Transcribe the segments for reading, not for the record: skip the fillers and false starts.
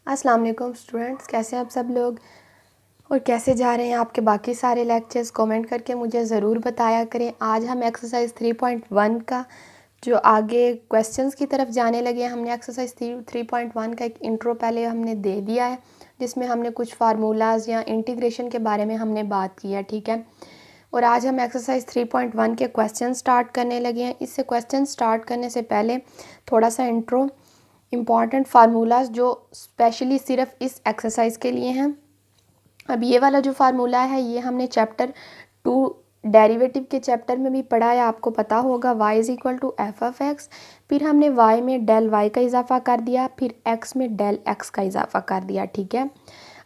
अस्सलाम वालेकुम स्टूडेंट्स, कैसे हैं आप सब लोग और कैसे जा रहे हैं आपके बाकी सारे लेक्चर्स। कमेंट करके मुझे ज़रूर बताया करें। आज हम एक्सरसाइज 3.1 का जो आगे क्वेश्चंस की तरफ जाने लगे हैं। हमने एक्सरसाइज 3.1 का एक इंट्रो पहले हमने दे दिया है, जिसमें हमने कुछ फार्मूलाज या इंटीग्रेशन के बारे में हमने बात की है, ठीक है। और आज हम एक्सरसाइज 3.1 के क्वेश्चन स्टार्ट करने लगे हैं। इससे क्वेश्चन स्टार्ट करने से पहले थोड़ा सा इंट्रो, इम्पॉर्टेंट फार्मूलाज जो स्पेशली सिर्फ इस एक्सरसाइज के लिए हैं। अब ये वाला जो फार्मूला है ये हमने चैप्टर 2 डेरिवेटिव के चैप्टर में भी पढ़ा है, आपको पता होगा। y is equal to f of x, फिर हमने y में डेल y का इजाफा कर दिया, फिर x में डेल x का इजाफा कर दिया, ठीक है।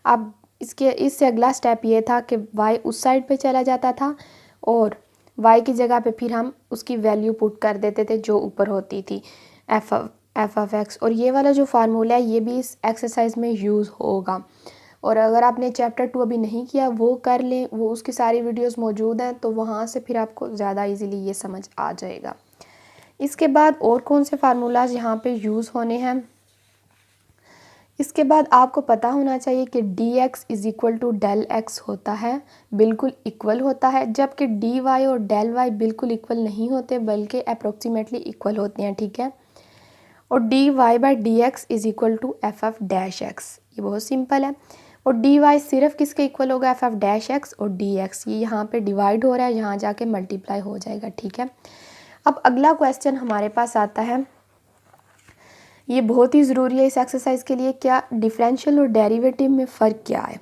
अब इससे अगला स्टेप ये था कि y उस साइड पे चला जाता था और y की जगह पे फिर हम उसकी वैल्यू पुट कर देते थे जो ऊपर होती थी एफ ऑफ एक्स। और ये वाला जो फार्मूला है ये भी इस एक्सरसाइज में यूज़ होगा। और अगर आपने चैप्टर 2 अभी नहीं किया वो कर लें, वो उसकी सारी वीडियोस मौजूद हैं, तो वहाँ से फिर आपको ज़्यादा इजीली ये समझ आ जाएगा। इसके बाद और कौन से फार्मूलाज यहाँ पे यूज़ होने हैं। इसके बाद आपको पता होना चाहिए कि dx is equal to del x होता है, बिल्कुल इक्वल होता है, जबकि dy और डेल y बिल्कुल इक्वल नहीं होते बल्कि अप्रोक्सीमेटली इक्वल होते हैं, ठीक है। और dy by d x is equal to f of dash x, ये बहुत सिंपल है। और dy सिर्फ किसके इक्वल होगा, एफ ऑफ डैश एक्स, और dx ये यहाँ पे डिवाइड हो रहा है, यहाँ जाके मल्टीप्लाई हो जाएगा, ठीक है। अब अगला क्वेश्चन हमारे पास आता है, ये बहुत ही ज़रूरी है इस एक्सरसाइज के लिए। क्या डिफरेंशियल और डेरिवेटिव में फ़र्क क्या है?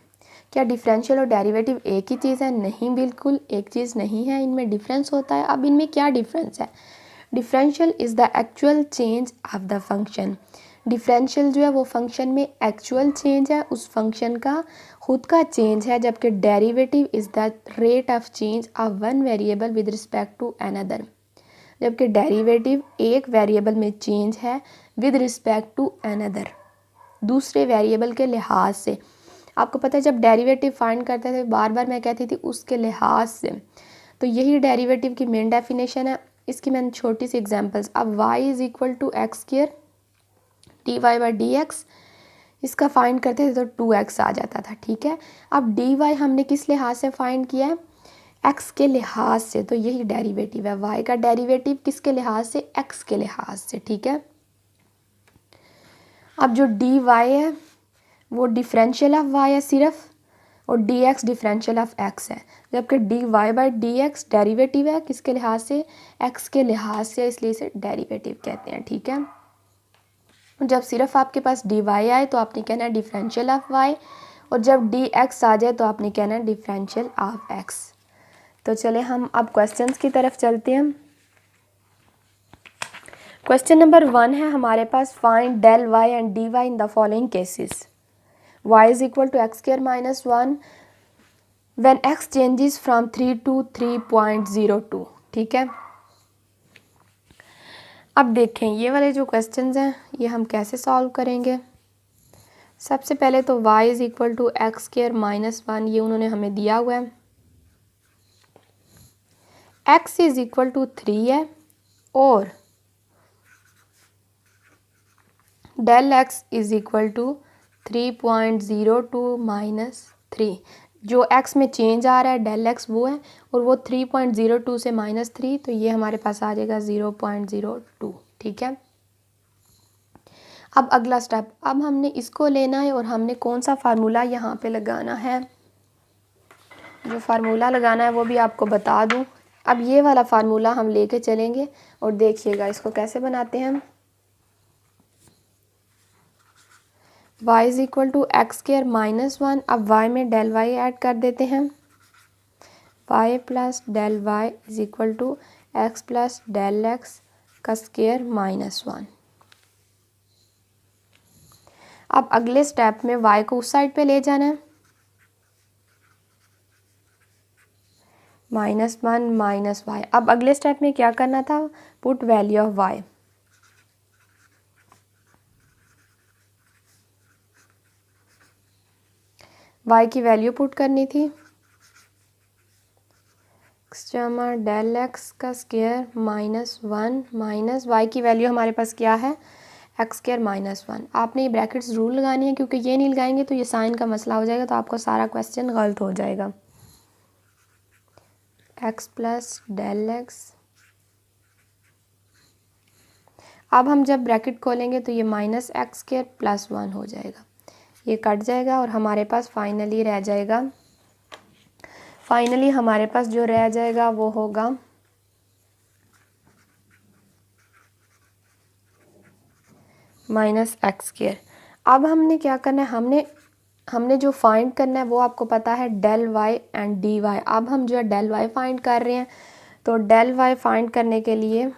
क्या डिफरेंशियल और डेरिवेटिव एक ही चीज़ है? नहीं, बिल्कुल एक चीज़ नहीं है, इनमें डिफरेंस होता है। अब इनमें क्या डिफरेंस है? Differential is the actual change of the function. Differential जो है वो फंक्शन में एक्चुअल चेंज है, उस फंक्शन का खुद का चेंज है, जबकि derivative is the rate of change of one variable with respect to another. जबकि डेरिवेटिव एक वेरिएबल में चेंज है विद रिस्पेक्ट टू अनदर, दूसरे वेरिएबल के लिहाज से। आपको पता है जब डेरिवेटिव फाइंड करते थे बार बार मैं कहती थी उसके लिहाज से, तो यही डेरिवेटिव की मेन डेफिनेशन है। इसकी मैंने छोटी सी एग्जांपल्स, अब y is equal to x square d y by d x, इसका फाइंड करते थे तो 2x आ जाता था, ठीक है। अब dy हमने किस लिहाज से फाइंड किया है, x के लिहाज से, तो यही डेरिवेटिव है। y का डेरिवेटिव किसके लिहाज से, x के लिहाज से, ठीक है। अब जो dy है वो डिफरेंशियल ऑफ y है सिर्फ, और dx डिफरेंशियल ऑफ x है, जबकि dy by d x derivative है किसके लिहाज से, x के लिहाज से, इसलिए इसे डेरिवेटिव कहते हैं, ठीक है। जब सिर्फ आपके पास dy आए तो आपने कहना है डिफरेंशियल ऑफ y, और जब dx आ जाए तो आपने कहना है डिफरेंशियल ऑफ x। तो चले हम अब क्वेश्चंस की तरफ चलते हैं। क्वेश्चन नंबर 1 है हमारे पास, find del y and dy in the following cases. y is equal to x square minus 1 when x changes from 3 to 3.02, ठीक है। अब देखें ये वाले जो क्वेश्चंस हैं ये हम कैसे सॉल्व करेंगे। सबसे पहले तो y is equal to x square minus 1, ये उन्होंने हमें दिया हुआ है। x इज इक्वल टू 3 है और del x is equal to 3.02 minus 3, जो x में चेंज आ रहा है डेल x वो है, और वो 3.02 से माइनस 3, तो ये हमारे पास आ जाएगा 0.02, ठीक है। अब अगला स्टेप, अब हमने इसको लेना है और हमने कौन सा फार्मूला यहाँ पे लगाना है। जो फार्मूला लगाना है वो भी आपको बता दूँ। अब ये वाला फार्मूला हम लेके चलेंगे और देखिएगा इसको कैसे बनाते हैं हम। y is equal to x square minus 1, अब y में डेल y ऐड कर देते हैं, y plus del y is equal to x plus del x का स्क्वायर माइनस 1। अब अगले स्टेप में y को उस साइड पे ले जाना है, -1 माइनस y। अब अगले स्टेप में क्या करना था, put value of y। y की वैल्यू पुट करनी थी, डेल x का स्क्वायर -1 माइनस y की वैल्यू हमारे पास क्या है, एक्स स्क्वायर माइनस 1। आपने ये ब्रैकेट्स रूल लगानी है, क्योंकि ये नहीं लगाएंगे तो ये साइन का मसला हो जाएगा, तो आपको सारा क्वेश्चन गलत हो जाएगा। एक्स प्लस डेल एक्स, अब हम जब ब्रैकेट खोलेंगे तो ये माइनस एक्स स्क्वायर प्लस 1 हो जाएगा, ये कट जाएगा और हमारे पास फाइनली रह जाएगा, फाइनली हमारे पास जो रह जाएगा वो होगा माइनस एक्स स्क्वायर। अब हमने क्या करना है, हमने जो फाइंड करना है वो आपको पता है del y and d y. अब हम जो है डेल वाई फाइंड कर रहे हैं, तो डेल वाई फाइंड करने के लिए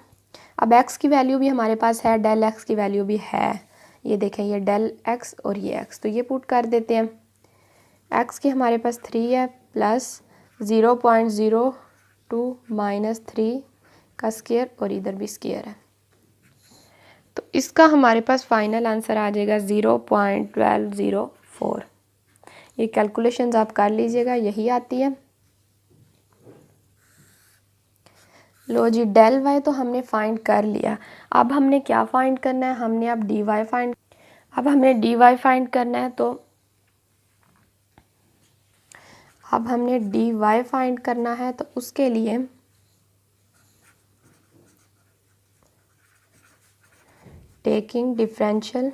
अब एक्स की वैल्यू भी हमारे पास है, डेल एक्स की वैल्यू भी है, ये देखें ये डेल एक्स और ये एक्स, तो ये पुट कर देते हैं। एक्स की हमारे पास 3 है प्लस 0.02 माइनस 3 का स्क्वायर और इधर भी स्क्वायर है, तो इसका हमारे पास फाइनल आंसर आ जाएगा 0.1204। ये कैलकुलेशंस आप कर लीजिएगा, यही आती है। लो जी, डेल वाई तो हमने फाइंड कर लिया। अब हमने क्या फाइंड करना है, हमने अब डी वाई फाइंड, अब हमने डी वाई फाइंड करना है, तो अब हमने डी वाई फाइंड करना है, तो उसके लिए taking differential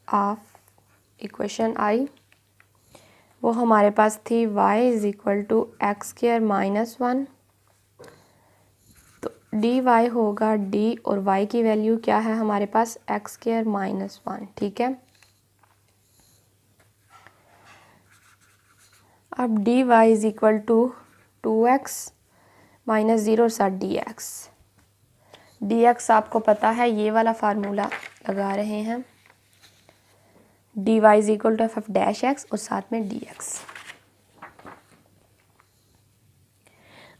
of equation I, वो हमारे पास थी y is equal to x square minus 1, तो डी वाई होगा d और y की वैल्यू क्या है हमारे पास एक्स स्क्वायर माइनस 1, ठीक है। अब d y is equal to 2x minus 0 साथ dx आपको पता है, ये वाला फार्मूला लगा रहे हैं, d y is equal to f dash x और साथ में dx।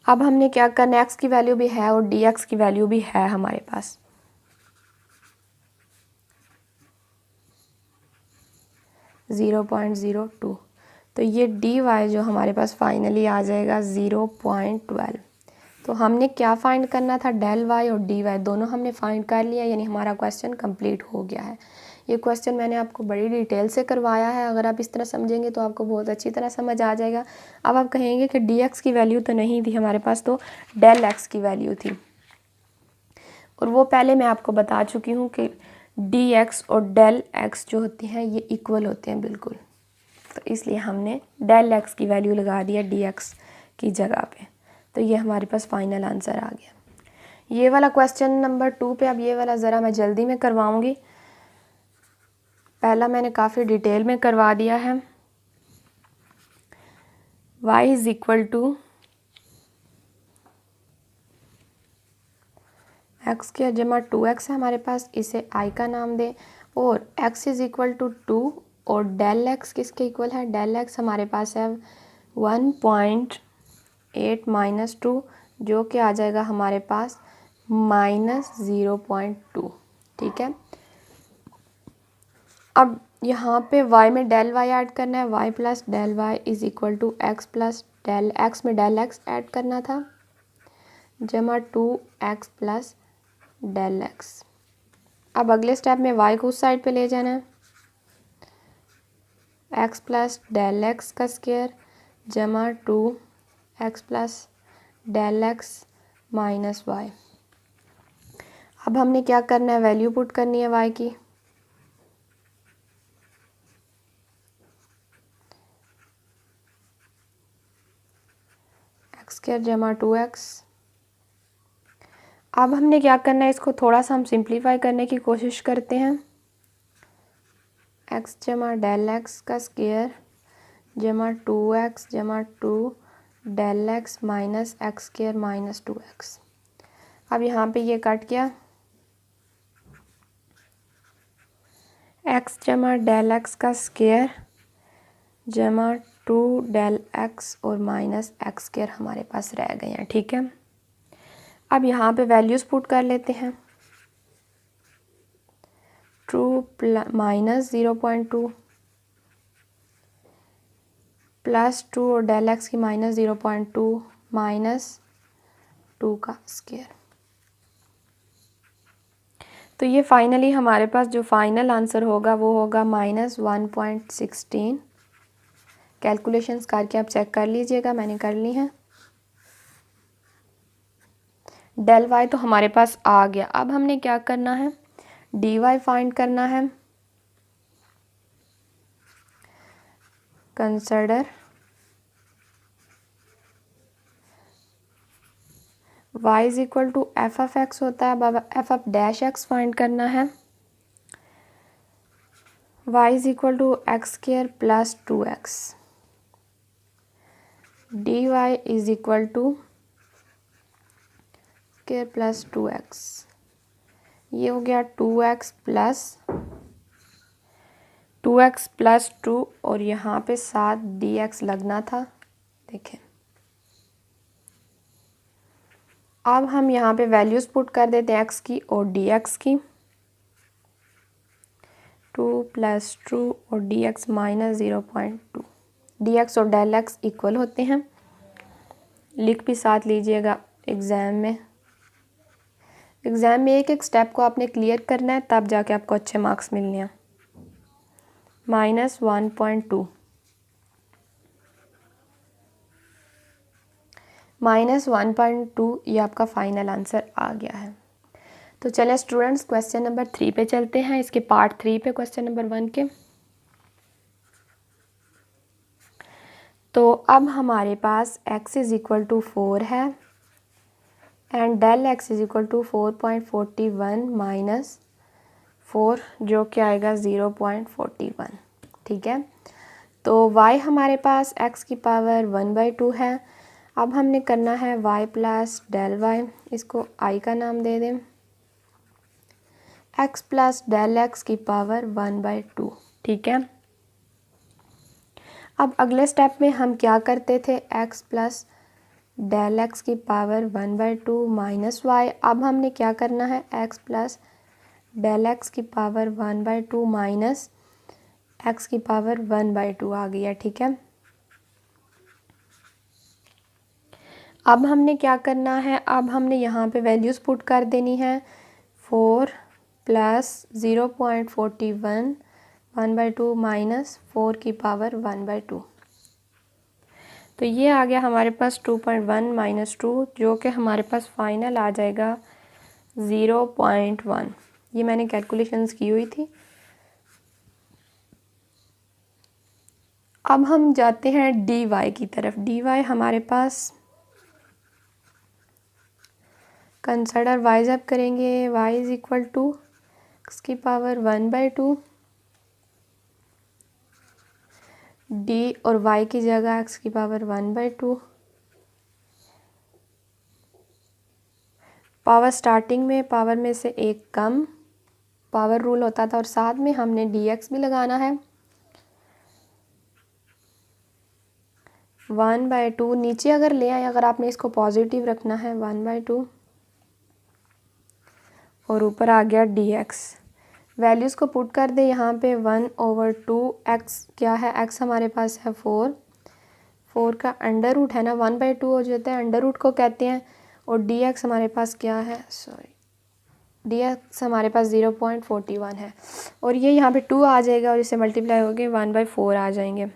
अब हमने क्या करना है, एक्स की वैल्यू भी है और dx की वैल्यू भी है हमारे पास, (0.02), तो ये डी वाई जो हमारे पास फाइनली आ जाएगा 0.12। तो हमने क्या फाइंड करना था, डेल वाई और डी वाई दोनों हमने फाइंड कर लिया, यानी हमारा क्वेश्चन कंप्लीट हो गया है। ये क्वेश्चन मैंने आपको बड़ी डिटेल से करवाया है, अगर आप इस तरह समझेंगे तो आपको बहुत अच्छी तरह समझ आ जाएगा। अब आप कहेंगे कि डी एक्स की वैल्यू तो नहीं थी हमारे पास, तो डेल एक्स की वैल्यू थी, और वो पहले मैं आपको बता चुकी हूँ कि डी एक्स और डेल एक्स जो होते हैं ये इक्वल होते हैं बिल्कुल, तो इसलिए हमने डेल एक्स की वैल्यू लगा दिया डी एक्स की जगह पे, तो ये हमारे पास फाइनल आंसर आ गया। ये वाला क्वेश्चन नंबर 2 पे, अब ये वाला ज़रा मैं जल्दी में करवाऊँगी, पहला मैंने काफ़ी डिटेल में करवा दिया है। y is equal to x square जमा 2x है हमारे पास, इसे i का नाम दें, और x इज इक्वल टू 2 और डेल x किसके इक्वल है, डेल x हमारे पास है 1.8 माइनस 2, जो कि आ जाएगा हमारे पास -0.2, ठीक है। अब यहाँ पे y में डेल y ऐड करना है, y plus del y is equal to x plus del x में डेल x ऐड करना था, जमा 2x प्लस डेल x। अब अगले स्टेप में y को उस साइड पे ले जाना है, x प्लस डेल x का स्क्वायर जमा 2x plus del x minus y। अब हमने क्या करना है, वैल्यू पुट करनी है y की, एक्स स्क्वायर जमा 2x। अब हमने क्या करना है, इसको थोड़ा सा हम सिंप्लीफाई करने की कोशिश करते हैं, x जमा डेल x का स्क्वायर जमा 2x जमा 2 del x minus x square minus 2x। अब यहाँ पे ये कट गया, x जमा डेल x का स्क्वायर जमा 2 डेल x और माइनस एक्स स्क्वायर हमारे पास रह गए हैं, ठीक है। अब यहाँ पे वैल्यूज़ पुट कर लेते हैं, 2 माइनस 0.2 प्लस 2 और डेल एक्स की -0.2 माइनस 2 का स्क्वायर। तो ये फाइनली हमारे पास जो फाइनल आंसर होगा वो होगा -1.16। कैलकुलेशंस करके आप चेक कर लीजिएगा, मैंने कर ली हैं। डेल वाई तो हमारे पास आ गया। अब हमने क्या करना है, डी वाई फाइंड करना है। Consider y is equal to f of x होता है। अब f of dash x find करना है। y is equal to x square plus 2x। D y is equal to square plus 2x। ये हो गया 2x प्लस 2 और यहाँ पे साथ dx लगना था। देखें, अब हम यहाँ पे वैल्यूज़ पुट कर देते हैं x की और dx की। 2 + 2 और dx -0.2। dx और डेल x इक्वल होते हैं, लिख भी साथ लीजिएगा। एग्ज़ाम में एक एक स्टेप को आपने क्लियर करना है, तब जाके आपको अच्छे मार्क्स मिलने हैं। -1.2 -1.2 ये आपका फाइनल आंसर आ गया है। तो चलिए स्टूडेंट्स क्वेश्चन नंबर 3 पे चलते हैं, इसके पार्ट 3 पे क्वेश्चन नंबर 1 के। तो अब हमारे पास x इज इक्वल टू 4 है and del x is equal to 4.41 minus 4 जो कि आएगा 0.41। ठीक है, तो y हमारे पास x की पावर 1/2 है। अब हमने करना है y प्लस डेल y, इसको i का नाम दे दें, x प्लस डेल x की पावर 1/2। ठीक है, अब अगले स्टेप में हम क्या करते थे, x प्लस डेल x की पावर 1/2 माइनस y। अब हमने क्या करना है, x प्लस डेल x की पावर 1/2 माइनस x की पावर 1/2 आ गया। ठीक है, अब हमने क्या करना है, अब हमने यहाँ पे वैल्यूज़ पुट कर देनी है। 4 + 0.41 1/2 माइनस 4 की पावर 1/2। तो ये आ गया हमारे पास 2.1 माइनस 2 जो कि हमारे पास फाइनल आ जाएगा 0.1। ये मैंने कैलकुलेशंस की हुई थी। अब हम जाते हैं डी वाई की तरफ। डी वाई हमारे पास कंसिडर वाई जब करेंगे, y is equal to x की पावर 1/2 डी और y की जगह x की पावर 1/2। पावर स्टार्टिंग में पावर में से एक कम पावर रूल होता था और साथ में हमने dx भी लगाना है। 1/2 नीचे अगर ले आए, अगर आपने इसको पॉजिटिव रखना है 1/2 और ऊपर आ गया dx। वैल्यूज़ को पुट कर दे यहाँ पे 1/2 x क्या है, x हमारे पास है 4 का अंडर रूट है ना, 1/2 हो जाता है, अंडर रूट को कहते हैं। और dx हमारे पास क्या है, dx हमारे पास 0.41 है और ये यहाँ पे 2 आ जाएगा और इसे मल्टीप्लाई हो गए 1/4 आ जाएंगे।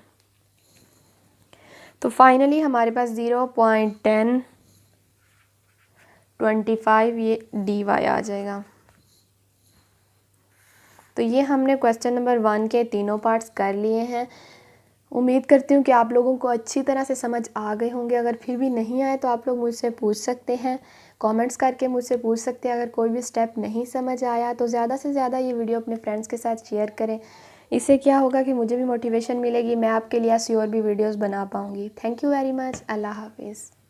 तो फाइनली हमारे पास 0.1025 ये डी वाई आ जाएगा। तो ये हमने क्वेश्चन नंबर 1 के तीनों पार्ट्स कर लिए हैं। उम्मीद करती हूँ कि आप लोगों को अच्छी तरह से समझ आ गए होंगे। अगर फिर भी नहीं आए तो आप लोग मुझसे पूछ सकते हैं, कमेंट्स करके मुझसे पूछ सकते हैं। अगर कोई भी स्टेप नहीं समझ आया तो ज़्यादा से ज़्यादा ये वीडियो अपने फ्रेंड्स के साथ शेयर करें। इससे क्या होगा कि मुझे भी मोटिवेशन मिलेगी, मैं आपके लिए ऐसी और भी वीडियोस बना पाऊँगी। Thank you very much. Allah हाफिज़।